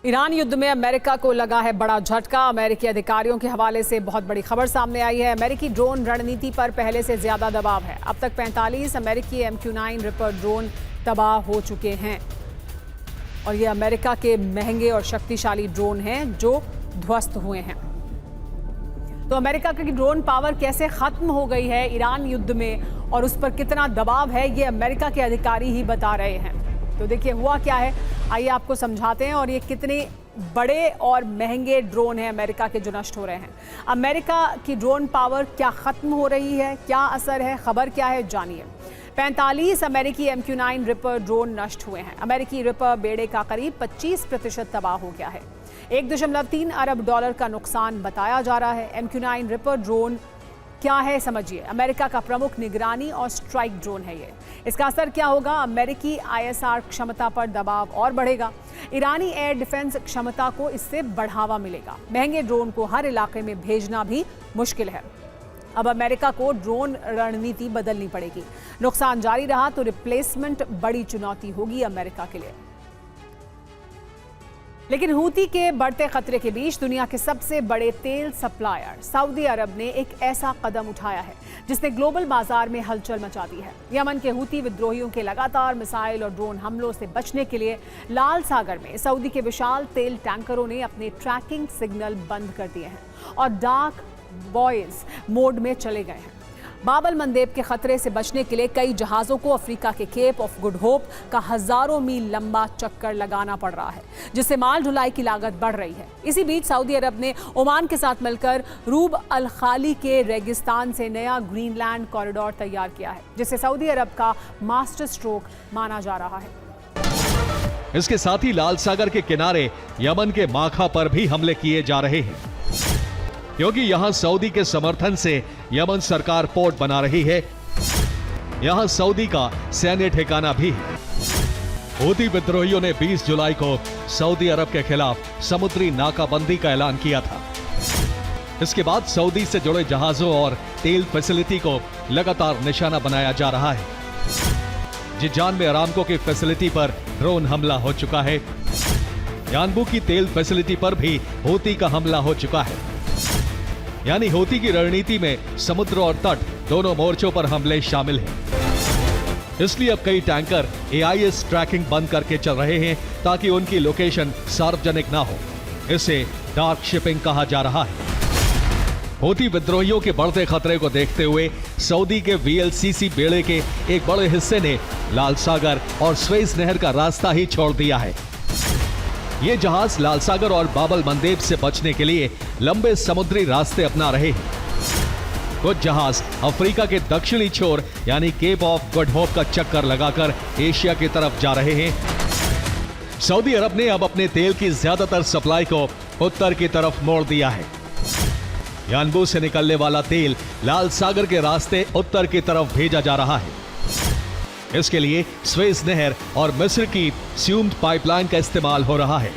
Iran युद्ध में America को लगा है बड़ा झटका। अमेरिकी अधिकारियों के हवाले से बहुत बड़ी खबर सामने आई है। अमेरिकी ड्रोन रणनीति पर पहले से ज्यादा दबाव है। अब तक 45 अमेरिकी MQ-9 रिपर ड्रोन तबाह हो चुके हैं और ये अमेरिका के महंगे और शक्तिशाली ड्रोन हैं जो ध्वस्त हुए हैं। तो अमेरिका की ड्रोन पावर कैसे खत्म हो गई है ईरान युद्ध में और उस पर कितना दबाव है, ये अमेरिका के अधिकारी ही बता रहे हैं। तो देखिए हुआ क्या है, आइए आपको समझाते हैं और ये कितने बड़े और महंगे ड्रोन हैं अमेरिका के जो नष्ट हो रहे हैं। अमेरिका की ड्रोन पावर क्या खत्म हो रही है, क्या असर है, खबर क्या है, जानिए। 45 अमेरिकी MQ-9 रिपर ड्रोन नष्ट हुए हैं। अमेरिकी रिपर बेड़े का करीब 25% तबाह हो गया है। 1.3 अरब डॉलर का नुकसान बताया जा रहा है। MQ-9 रिपर ड्रोन क्या है समझिए। अमेरिका का प्रमुख निगरानी और स्ट्राइक ड्रोन है ये। इसका असर क्या होगा? अमेरिकी ISR क्षमता पर दबाव और बढ़ेगा। ईरानी एयर डिफेंस क्षमता को इससे बढ़ावा मिलेगा। महंगे ड्रोन को हर इलाके में भेजना भी मुश्किल है। अब अमेरिका को ड्रोन रणनीति बदलनी पड़ेगी। नुकसान जारी रहा तो रिप्लेसमेंट बड़ी चुनौती होगी अमेरिका के लिए। लेकिन हूती के बढ़ते खतरे के बीच दुनिया के सबसे बड़े तेल सप्लायर सऊदी अरब ने एक ऐसा कदम उठाया है जिसने ग्लोबल बाजार में हलचल मचा दी है। यमन के हूती विद्रोहियों के लगातार मिसाइल और ड्रोन हमलों से बचने के लिए लाल सागर में सऊदी के विशाल तेल टैंकरों ने अपने ट्रैकिंग सिग्नल बंद कर दिए हैं और डार्क बॉयज मोड में चले गए हैं। बाब-अल मंदेब के खतरे से बचने के लिए कई जहाज़ों को अफ्रीका के केप ऑफ गुड होप का हजारों मील लंबा चक्कर लगाना पड़ रहा है, जिससे माल ढुलाई की लागत बढ़ रही है। इसी बीच सऊदी अरब ने ओमान के साथ मिलकर रूब अल खाली के रेगिस्तान से नया ग्रीनलैंड कॉरिडोर तैयार किया है, जिसे सऊदी अरब का मास्टर स्ट्रोक माना जा रहा है। इसके साथ ही लाल सागर के किनारे यमन के माखा पर भी हमले किए जा रहे हैं, क्योंकि यहां सऊदी के समर्थन से यमन सरकार पोर्ट बना रही है। यहां सऊदी का सैन्य ठिकाना भी है। हूती विद्रोहियों ने 20 जुलाई को सऊदी अरब के खिलाफ समुद्री नाकाबंदी का ऐलान किया था। इसके बाद सऊदी से जुड़े जहाजों और तेल फैसिलिटी को लगातार निशाना बनाया जा रहा है। जिजान में अरामको की फैसिलिटी पर ड्रोन हमला हो चुका है। यानबू की तेल फैसिलिटी पर भी हूती का हमला हो चुका है। यानी हूती की रणनीति में समुद्र और तट दोनों मोर्चों पर हमले शामिल हैं। इसलिए अब कई टैंकर AIS ट्रैकिंग बंद करके चल रहे हैं ताकि उनकी लोकेशन सार्वजनिक ना हो। इसे डार्क शिपिंग कहा जा रहा है। हूती विद्रोहियों के बढ़ते खतरे को देखते हुए सऊदी के VLCC बेड़े के एक बड़े हिस्से ने लाल सागर और स्वेज नहर का रास्ता ही छोड़ दिया है। ये जहाज लाल सागर और बाब-अल मंदेब से बचने के लिए लंबे समुद्री रास्ते अपना रहे हैं। कुछ जहाज अफ्रीका के दक्षिणी छोर यानी केप ऑफ गुड होप का चक्कर लगाकर एशिया की तरफ जा रहे हैं। सऊदी अरब ने अब अपने तेल की ज्यादातर सप्लाई को उत्तर की तरफ मोड़ दिया है। यानबू से निकलने वाला तेल लाल सागर के रास्ते उत्तर की तरफ भेजा जा रहा है। इसके लिए स्वेज नहर और मिस्र की स्यूम्ड पाइपलाइन का इस्तेमाल हो रहा है।